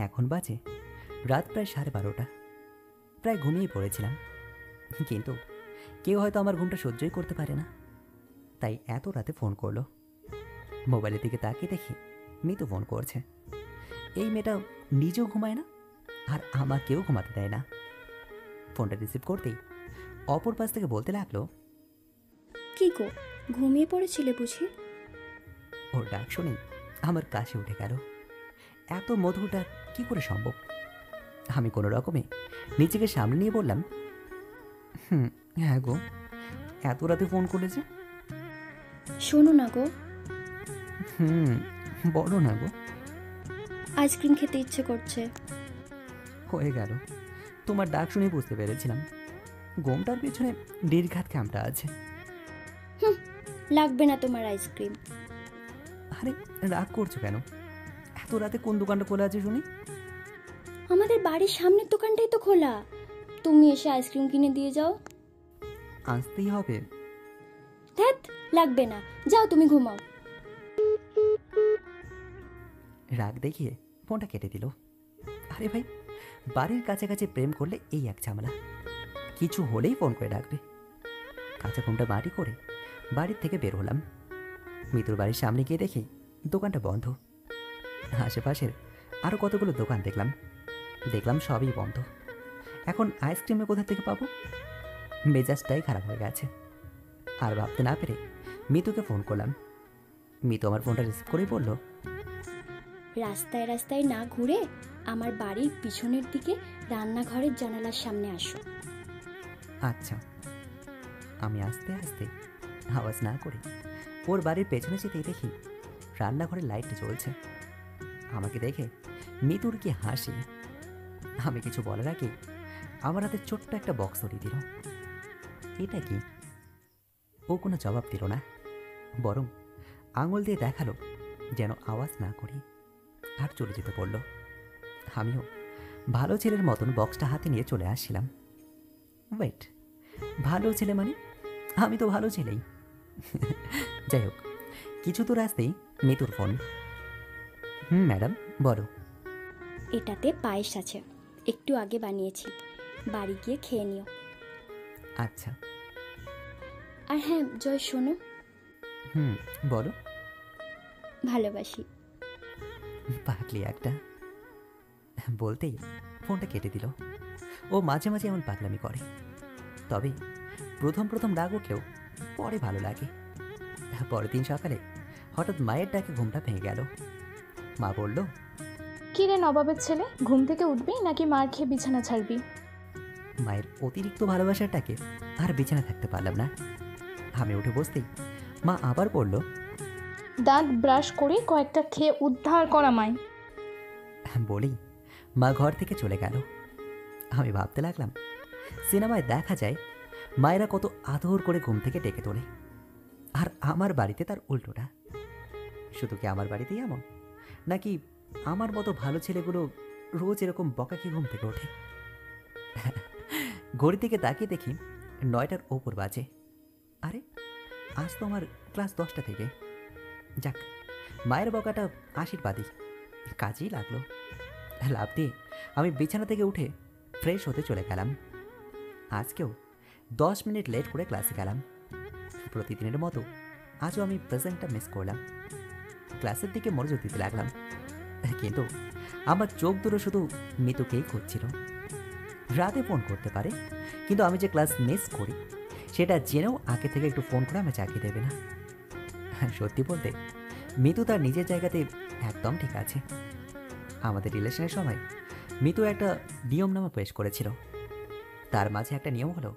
এখন বাজে রাত প্রায় 12:30। প্রায় ঘুমিয়ে পড়েছিলাম, কিন্তু কেউ হয়তো আমার ঘুমটা সহ্যই করতে পারে না, তাই এত রাতে ফোন করলো। মোবাইলের দিকে তাকিয়ে দেখি মিতু ফোন করছে। এই মেয়েটা নিজেও ঘুমায় না, আর আমাকেও ঘুমাতে দেয় না। ফোনটা রিসিভ করতেই অপর পাশ থেকে বলতে লাগলো, কি গো, ঘুমিয়ে পড়েছিলে বুঝি? ওর ডাক শুনেই আমার কাছে উঠে গেল। এত মধুর ডাক কি করে সম্ভব? আমি কোনো রকমে নিজেকে সামনে নিয়ে বললাম, হ্যাঁ গো, এত রাতে ফোন করেছে? শোনো না গো, হুম, বলো না গো। আইসক্রিম খেতে ইচ্ছে করছে। হয়ে গেল, তোমার ডাক শুনে বুঝতে পেরেছিলাম ঘুমটার পেছনে নির্ঘাত ক্যাম্পটা আছে। লাগবে না তোমার আইসক্রিম। আরে রাগ করছো কেন? এত রাতে কোন দোকানটা খোলা আছে শুনি? আমাদের বাড়ির সামনের দোকানটাই তো খোলা, তুমি এসে আইসক্রিম কিনে দিয়ে যাও। আসতেই হবে? ধ্যাত, লাগবে না, যাও তুমি ঘুমাও। রাগ দেখিয়ে ফোনটা কেটে দিল। আরে ভাই, বাড়ির কাছাকাছি প্রেম করলে এই এক ঝামেলা, কিছু হলেই ফোন করে ডাকবে। কাঁচা ঘুমটা মাটি করে বাড়ির থেকে বের হলাম। মিতুর বাড়ির সামনে গিয়ে দেখি দোকানটা বন্ধ। আশেপাশের আরও কতগুলো দোকান দেখলাম সবই বন্ধ। এখন আইসক্রিমে কোথা থেকে পাবো? মেজাজটাই খারাপ হয়ে গেছে। আর ভাবতে না পেরে মিতুকে ফোন করলাম। মিতু আমার ফোনটা রিসিভ করেই বলল, রাস্তায় রাস্তায় না ঘুরে আমার বাড়ির পিছনের দিকে রান্নাঘরের জানালার সামনে আসো। আচ্ছা। আমি আস্তে আস্তে আওয়াজ না করে ওর বাড়ির পেছনে যেতেই দেখি রান্নাঘরের লাইটটা জ্বলছে। আমাকে দেখে মিতুর কি হাসি! আমি কিছু বলার আগে আমার হাতে ছোট্ট একটা বক্স ধরিয়ে দিল। এটা কি? ও কোনো জবাব দিল না, বরং আঙুল দিয়ে দেখালো যেন আওয়াজ না করি, আর চলে যেতে বলল। আমিও ভালো ছেলের মতন বক্সটা হাতে নিয়ে চলে আসছিলাম। ওয়েট, ভালো ছেলে মানে আমি তো ভালো ছেলেই। যাই হোক, কিছু তো আসতেই মিতুর ফোন। ম্যাডাম বলো। এটাতে পায়েস আছে, একটু আগে বানিয়েছি, বাড়ি গিয়ে খেয়ে নিও। আচ্ছা। আর হ্যাঁ জয়, শোনো। বলো। ভালোবাসি। পাগলি একটা। বলতেই ফোনটা কেটে দিল। ও মাঝে মাঝে এমন পাগলামি করে, তবে প্রথম প্রথম রাগ উঠলেও পরে ভালো লাগে। পরের দিন সকালে হঠাৎ মায়ের ডাকে ঘুমটা ভেঙে গেল। মা বলল, কি রে নবাবের ছেলে, ঘুম থেকে উঠবি নাকি মার খেয়ে বিছানা ছাড়বি? মায়ের অতিরিক্ত ভালোবাসার ডাকে আর বিছানা থাকতে পারলাম না। আমি উঠে বসতেই মা আবার বলল, দাঁত ব্রাশ করে কয়েকটা খেয়ে উদ্ধার করা মাই। বলেই মা ঘর থেকে চলে গেল। আমি ভাবতে লাগলাম, সিনেমায় দেখা যায় মায়েরা কত আদর করে ঘুম থেকে ডেকে তোলে, আর আমার বাড়িতে তার উল্টোটা। শুধু কি আমার বাড়িতেই এমন, নাকি আমার মতো ভালো ছেলেগুলো রোজ এরকম বকাকি ঘুম থেকে ওঠে? ঘড়ি থেকে তাকিয়ে দেখি 9টার ওপর বাজে। আরে আজ তো আমার ক্লাস 10টা থেকে। যাক, মায়ের বকাটা আশীর্বাদই কাজেই লাগলো। লাফ দিয়ে আমি বিছানা থেকে উঠে ফ্রেশ হতে চলে গেলাম। আজকেও 10 মিনিট লেট করে ক্লাসে গেলাম। প্রতিদিনের মতো আজও আমি প্রেজেন্টটা মিস করলাম। ক্লাসের দিকে মনোযোগ দিতে লাগলাম, কিন্তু আমার চোখ দুটো শুধু মিতুকেই খুঁজছিল। রাতে ফোন করতে পারে, কিন্তু আমি যে ক্লাস মিস করি সেটা জেনেও আগে থেকে একটু ফোন করে আমি চাকরি দেবে না। সত্যি বলতে মিতু তার নিজের জায়গাতে একদম ঠিক আছে। আমাদের রিলেশনের সময় মিতু একটা নিয়মনামা পেশ করেছিল। তার মাঝে একটা নিয়ম হলো,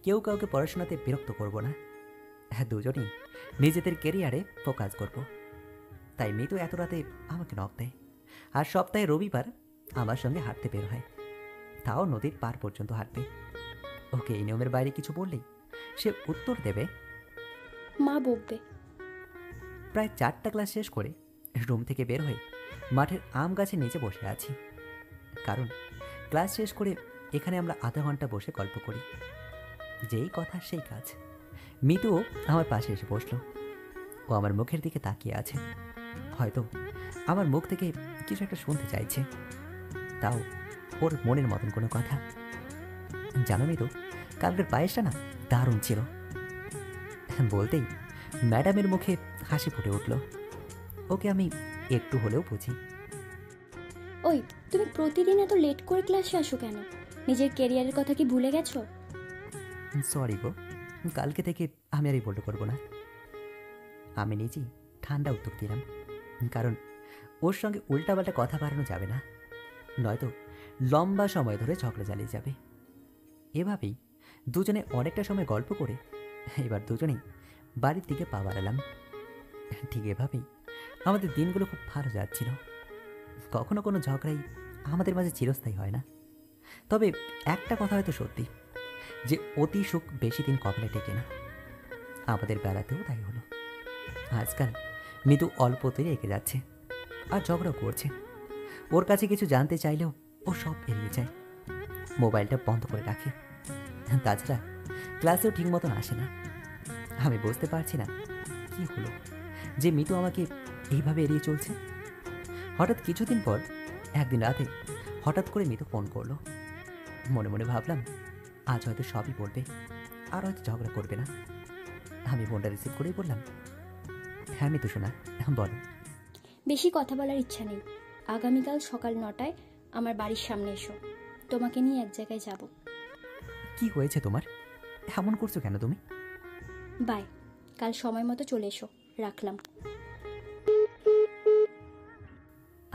কেউ কাউকে পড়াশোনাতে বিরক্ত করব না, দুজনেই নিজেদের কেরিয়ারে ফোকাস করব। তাই মিতু এত রাতে আমাকে নক দেয়, আর সপ্তাহে রবিবার আমার সঙ্গে হাঁটতে বের হয়, তাও নদীর পার পর্যন্ত হাঁটবে। ওকে এই নিয়মের বাইরে কিছু বললেই সে উত্তর দেবে, মা বকবে। প্রায় 4টা ক্লাস শেষ করে রুম থেকে বের হয়ে মাঠের আম গাছের নিচে বসে আছি, কারণ ক্লাস শেষ করে এখানে আমরা আধা ঘন্টা বসে গল্প করি। যেই কথা সেই কাজ। মিতুও আমার পাশে এসে বসলো। ও আমার মুখের দিকে তাকিয়ে আছে, হয়তো আমার মুখ থেকে কিছু একটা শুনতে চাইছে। তাও ওর মনের মতন কোনো কথা। জানো মিতু, কালকের পায়েসটা না দারুণ ছিল। বলতেই ম্যাডামের মুখে হাসি ফুটে উঠল। ওকে আমি একটু হলেও বুঝি। ওই, তুমি প্রতিদিন এত লেট করে ক্লাসে আসো কেন? নিজের কেরিয়ারের কথা কি ভুলে গেছো? সরি গো, কালকে থেকে আমি আর এই বলতে করবো না। আমি নিজেই ঠান্ডা উত্তর দিলাম, কারণ ওর সঙ্গে উল্টাপাল্টা কথা বাড়ানো যাবে না, নয়তো লম্বা সময় ধরে ঝগড়া চালিয়ে যাবে। এভাবেই দুজনে অনেকটা সময় গল্প করে এবার দুজনেই বাড়ির দিকে পা বাড়ালাম। ঠিক এভাবেই আমাদের দিনগুলো খুব ভালো যাচ্ছিল। কখনো কোনো ঝগড়াই আমাদের মাঝে চিরস্থায়ী হয় না। তবে একটা কথা হয়তো সত্যি, যে অতি সুখ বেশি দিন কপালে টেকে না। আমাদের বেড়াতেও তাই হলো। আজকাল মৃদু অল্পতেই রেগে যাচ্ছে আর ঝগড়া করছে। ওর কাছে কিছু জানতে চাইলেও ও সব এড়িয়ে যায়, মোবাইলটা বন্ধ করে রাখে। তাছাড়া ক্লাসেও ঠিক মতন আসে না। আমি বুঝতে পারছি না কি হলো যে মিতু আমাকে এইভাবে এড়িয়ে চলছে। হঠাৎ কিছুদিন পর একদিন রাতে হঠাৎ করে মিতু ফোন করলো। মনে মনে ভাবলাম আজ হয়তো সবই বলবে আর হয়তো ঝগড়া করবে না। আমি ফোনটা রিসিভ করেই বললাম, হ্যাঁ মিতু শোনা, বলো। বেশি কথা বলার ইচ্ছা নেই। আগামীকাল সকাল 9টায় আমার বাড়ির সামনে এসো, তোমাকে নিয়ে এক জায়গায় যাব। কি হয়েছে তোমার? এমন করছো কেন তুমি? বাই, কাল সময় মতো চলে এসো। রাখলাম।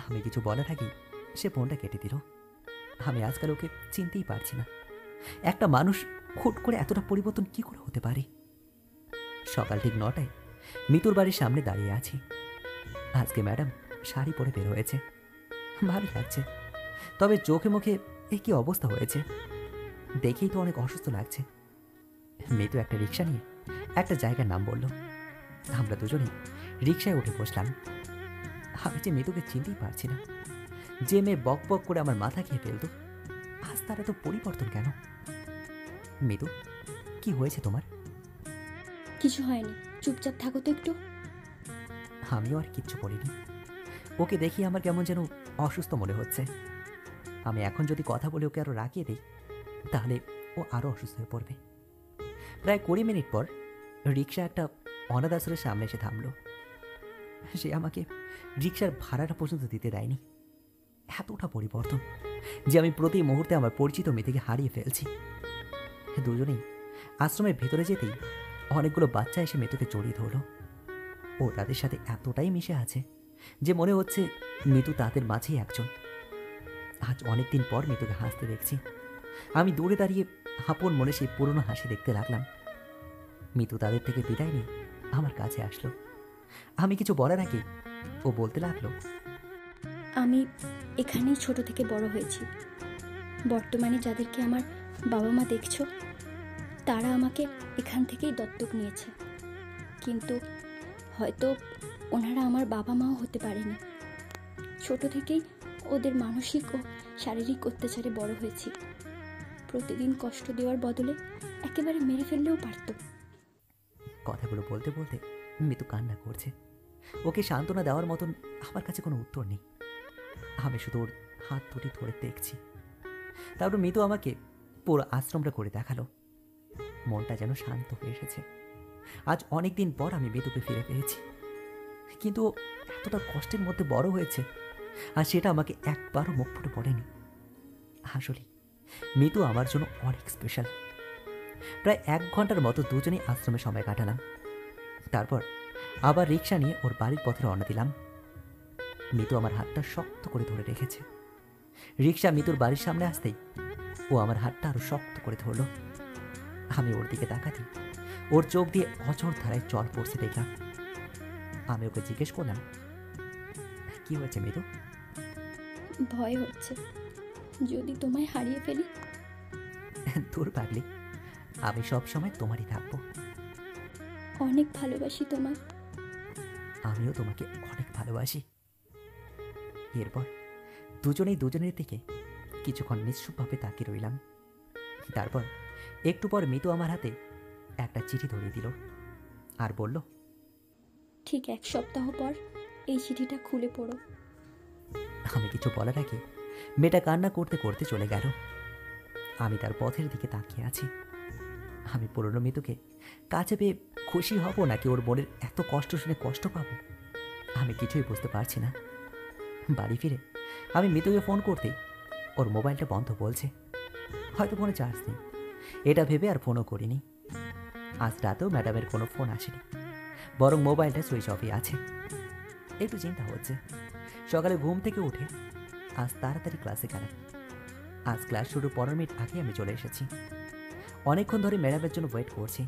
আমি কিছু বলার আগেই সে ফোনটা কেটে দিল। আমি আজকাল ওকে চিনতেই পারছি না। একটা মানুষ হুট করে এতটা পরিবর্তন কি করে হতে পারে? সকাল ঠিক 9টায় মিতুর বাড়ির সামনে দাঁড়িয়ে আছি। আজকে ম্যাডাম শাড়ি পরে বের হয়েছে, ভালো লাগছে। তবে চোখে মুখে এ কি অবস্থা হয়েছে, দেখেই তো অনেক অসুস্থ লাগছে। মিতু একটা রিক্সা নিয়ে একটা জায়গার নাম বলল। আমরা দুজনেই রিক্সায় উঠে বসলাম। আমি যে মিতুকে চিনতেই পারছি না। যে মেয়ে বক বক করে আমার মাথা খেয়ে ফেলত, আজ তার এত পরিবর্তন কেন? মিতু, কি হয়েছে তোমার? কিছু হয়নি, চুপচাপ থাকো তো একটু। আমিও আর কিচ্ছু করিনি। ওকে দেখি আমার কেমন যেন অসুস্থ মনে হচ্ছে। আমি এখন যদি কথা বলে ওকে আরো রাখিয়ে দিই, তাহলে ও আরো অসুস্থ হয়ে পড়বে। প্রায় 20 মিনিট পর রিক্সা একটা অনাথ আশ্রমের সামনে এসে থামলো। সে আমাকে রিক্সার ভাড়াটা পর্যন্ত দিতে দেয়নি। এতটা পরিবর্তন যে আমি প্রতি মুহূর্তে আমার পরিচিত মেয়েটিকে হারিয়ে ফেলছি। দুজনেই আশ্রমের ভেতরে যেতেই অনেকগুলো বাচ্চা এসে মিতুকে জড়িয়ে ধরল। ও তাদের সাথে এতটাই মিশে আছে যে মনে হচ্ছে মিতু তাদের মাঝেই একজন। আজ অনেকদিন পর মিতুকে হাসতে দেখছি। আমি দূরে দাঁড়িয়ে আপন মনে সেই পুরনো হাসি দেখতে লাগলাম। মিতু তাদের থেকে বিদায় নিয়ে আমার কাছে আসলো। আমি কিছু বলার আগে ও বলতে লাগলো, আমি এখানেই ছোট থেকে বড় হয়েছি। বর্তমানে যাদেরকে আমার বাবা মা দেখছো, তারা আমাকে এখান থেকেই দত্তক নিয়েছে। কিন্তু হয়তো ওনারা আমার বাবা মাও হতে পারেনি। ছোট থেকেই ওদের মানসিক ও শারীরিক অত্যাচারে বড় হয়েছি। প্রতিদিন কষ্ট দেওয়ার বদলে একেবারে মেরে ফেললেও পারত। কথাগুলো বলতে বলতে মিতু কান্না করছে। ওকে সান্ত্বনা দেওয়ার মতন আমার কাছে কোনো উত্তর নেই। আমি শুধু ওর হাত দুটি ধরে দেখছি। তারপর মিতু আমাকে পুরো আশ্রমটা করে দেখালো। মনটা যেন শান্ত হয়ে এসেছে। আজ অনেক দিন পর আমি মিতুকে ফিরে পেয়েছি। কিন্তু ও এতটা কষ্টের মধ্যে বড় হয়েছে, আর সেটা আমাকে একবারও মুখ ফুটে পড়েনি। আসলে মিতু আমার জন্য অনেক স্পেশাল। প্রায় 1 ঘন্টার মতো দুজনেই আশ্রমে সময় কাটালাম। তারপর আবার রিক্সা নিয়ে ওর বাড়ির পথে রওনা দিলাম। মিতু আমার হাতটা শক্ত করে ধরে রেখেছে। রিক্সা মিতুর বাড়ির সামনে আসতেই ও আমার হাতটা আরো শক্ত করে ধরল। আমি ওর দিকে তাকাতেই ওর চোখ দিয়ে অঝোর ধারায় জল পড়ছে দেখলাম। আমি ওকে জিজ্ঞেস করলাম, কি হয়েছে মিতু? ভয় হচ্ছে, যদি তোমায় হারিয়ে ফেলি। তোর পাগলি, আমি সব সময় তোমারই থাকবো। অনেক ভালোবাসি তোমায়। আমিও তোমাকে অনেক ভালোবাসি। এরপর দুজনেই দুজনের দিকে কিছুক্ষণ নিশ্চুপভাবে তাকিয়ে রইলাম। তারপর একটু পর মিতু আমার হাতে একটা চিঠি ধরিয়ে দিল আর বলল, ঠিক 1 সপ্তাহ পর এই চিঠিটা খুলে পড়ো। আমি কিছু বলার আগে মেয়েটা কান্না করতে করতে চলে গেল। আমি তার পথের দিকে তাকিয়ে আছি। আমি পুরনো মিতুকে কাছে পেয়ে খুশি হব নাকি ওর বোনের এত কষ্ট শুনে কষ্ট পাবো, আমি কিছুই বুঝতে পারছি না। বাড়ি ফিরে আমি মিতুকে ফোন করতেই ওর মোবাইলটা বন্ধ বলছে। হয়তো ফোনে চার্জ নেই, এটা ভেবে আর ফোনও করিনি। আজ রাতেও ম্যাডামের কোনো ফোন আসেনি, বরং মোবাইলটা সুইচ অফই আছে। একটু চিন্তা হচ্ছে। সকালে ঘুম থেকে উঠে আজ তাড়াতাড়ি ক্লাসে গেলাম। আজ ক্লাস শুরু 15 মিনিট আগে আমি চলে এসেছি। অনেকক্ষণ ধরে ম্যাডামের জন্য ওয়েট করছি।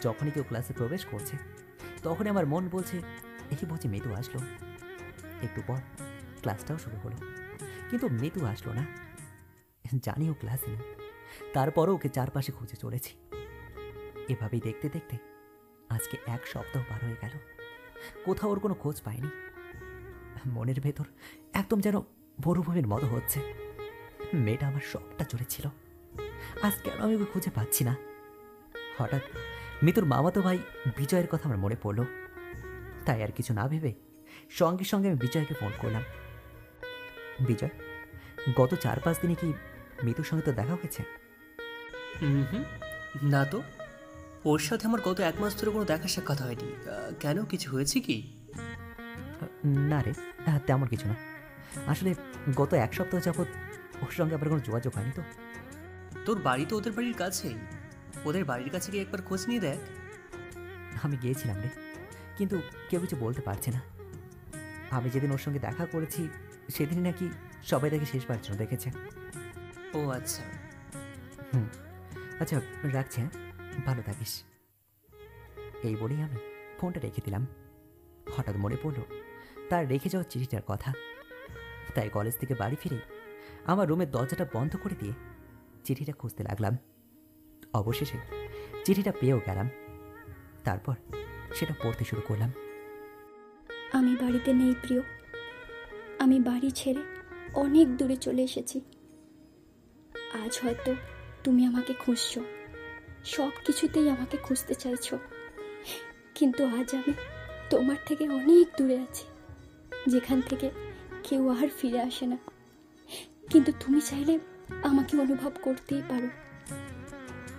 যখনই কেউ ক্লাসে প্রবেশ করছে তখনই আমার মন বলছে একে বুঝি মিতু আসলো। একটু পর ক্লাসটাও শুরু হলো, কিন্তু মিতু আসলো না। জানিও ক্লাসে না, তারপরও ওকে চারপাশে খুঁজে চলেছি। এভাবেই দেখতে দেখতে আজকে 1 সপ্তাহ পার হয়ে গেল। কোথাও ওর কোনো খোঁজ পাইনি। মনের ভেতর একদম যেন মরুভূমির মতো হচ্ছে। মেয়েটা আমার সবটা চলেছিল, আজ কেন আমি ওকে খুঁজে পাচ্ছি না। হঠাৎ মিতুর মামাতো ভাই বিজয়ের কথা আমার মনে পড়ল। তাই আর কিছু না ভেবে সঙ্গে সঙ্গে আমি বিজয়কে ফোন করলাম। বিজয়, গত 4-5 দিনে কি মিতুর সঙ্গে তো দেখা হয়েছে? হুম, না তো। ওর সাথে আমার গত 1 মাস ধরে কোনো দেখা সাক্ষাৎ হয়নি। কেন, কিছু হয়েছে কি? না রে, তেমন কিছু না। আসলে গত 1 সপ্তাহ যাবৎ ওর সঙ্গে আবার কোনো যোগাযোগ হয়নি তো। তোর বাড়ি তো ওদের বাড়ির কাছেই, ওদের বাড়ির কাছে গিয়ে একবার খোঁজ নিয়ে দেখ। আমি গিয়েছিলাম রে, কিন্তু কেউ কিছু বলতে পারছে না। আমি যেদিন ওর সঙ্গে দেখা করেছি সেদিনই নাকি সবাই তাকে শেষবার জন্য দেখেছে। ও আচ্ছা। আচ্ছা, রাখছি, হ্যাঁ, ভালো থাকিস। এই বলেই আমি ফোনটা রেখে দিলাম। হঠাৎ মনে পড়লো তার রেখে যাওয়া চিঠিটার কথা। তাই কলেজ থেকে বাড়ি ফিরে আমার রুমের দরজাটা বন্ধ করে দিয়ে চিঠিটা খুঁজতে লাগলাম। অবশেষে চিঠিটা পেয়েও গেলাম। তারপর সেটা পড়তে শুরু করলাম। আমি বাড়িতে নেই প্রিয়। আমি বাড়ি ছেড়ে অনেক দূরে চলে এসেছি। আজ হয়তো তুমি আমাকে খুঁজছো, সব কিছুতেই আমাকে খুঁজতে চাইছো, কিন্তু আজ আমি তোমার থেকে অনেক দূরে আছি, যেখান থেকে কেউ আর ফিরে আসে না। কিন্তু তুমি চাইলে আমাকে অনুভব করতেই পারো।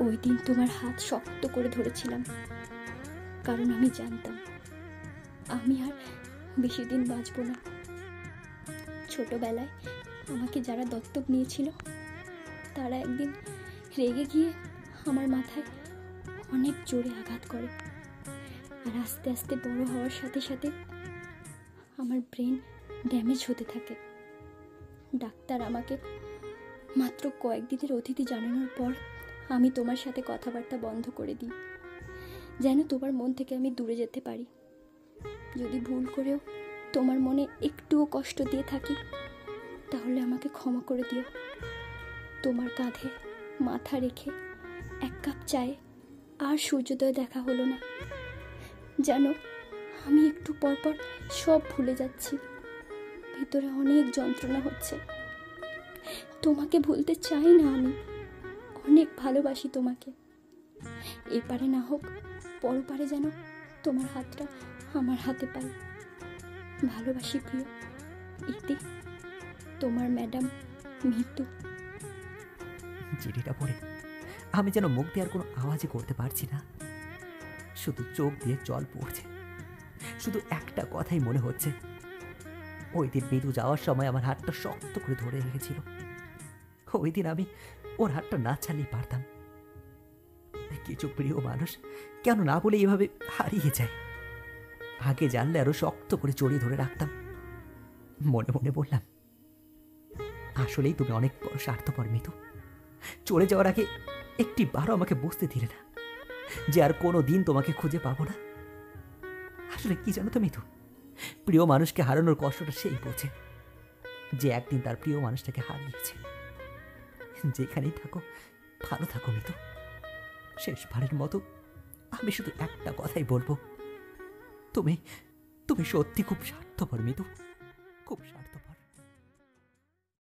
ওই দিন তোমার হাত শক্ত করে ধরেছিলাম, কারণ আমি জানতাম আমি আর বেশি দিন বাঁচব না। ছোটবেলায় আমাকে যারা দত্তক নিয়েছিল তারা একদিন রেগে গিয়ে আমার মাথায় অনেক জোরে আঘাত করে। আর আস্তে আস্তে বড় হওয়ার সাথে সাথে আমার ব্রেন ড্যামেজ হতে থাকে। ডাক্তার আমাকে মাত্র কয়েকদিনের অতিথি জানানোর পর আমি তোমার সাথে কথাবার্তা বন্ধ করে দিই, যেন তোমার মন থেকে আমি দূরে যেতে পারি। যদি ভুল করেও তোমার মনে একটুও কষ্ট দিয়ে থাকি তাহলে আমাকে ক্ষমা করে দিও। তোমার কাঁধে মাথা রেখে 1 কাপ চায়ে আর সূর্যোদয় দেখা হলো না। জানো, আমি একটু পর পর সব ভুলে যাচ্ছি। ভিতরে অনেক যন্ত্রণা হচ্ছে। তোমাকে ভুলতে চাই না আমি। অনেক ভালোবাসি তোমাকে। এপারে না হোক পরপারে যেন তোমার হাতটা আমার হাতে পাই। ভালোবাসি প্রিয়। ইতি, তোমার ম্যাডাম মিতু। চিঠিটা পড়ে আমি যেন মুখ দিয়ে আর কোনো আওয়াজই করতে পারছি না। শুধু চোখ দিয়ে জল পড়ছে। শুধু একটা কথাই মনে হচ্ছে, ওই দিন মিতু যাওয়ার সময় আমার হাতটা শক্ত করে ধরে রেখেছিল। ওই দিন আমি ওর হাতটা না ছাড়লেই পারতাম। কিছু প্রিয় মানুষ কেন না বলে এভাবে হারিয়ে যায়। আগে জানলে আরো শক্ত করে জড়িয়ে ধরে রাখতাম। মনে মনে বললাম, আসলেই তুমি অনেক বড় স্বার্থপর মিতু। চলে যাওয়ার আগে একটি বারও আমাকে বুঝতে দিলে না যে আর কোনো দিন তোমাকে খুঁজে পাবো না। আসলে কি জানো তো মিতু, প্রিয় মানুষকে হারানোর কষ্টটা সেই বোঝে যে একদিন তার প্রিয় মানুষটাকে হারিয়েছে। যেখানেই থাকো ভালো থাকো মিতু। শেষবারের মতো আমি শুধু একটা কথাই বলবো, তুমি তুমি সত্যি খুব স্বার্থপর মিতু, খুব স্বার্থপর।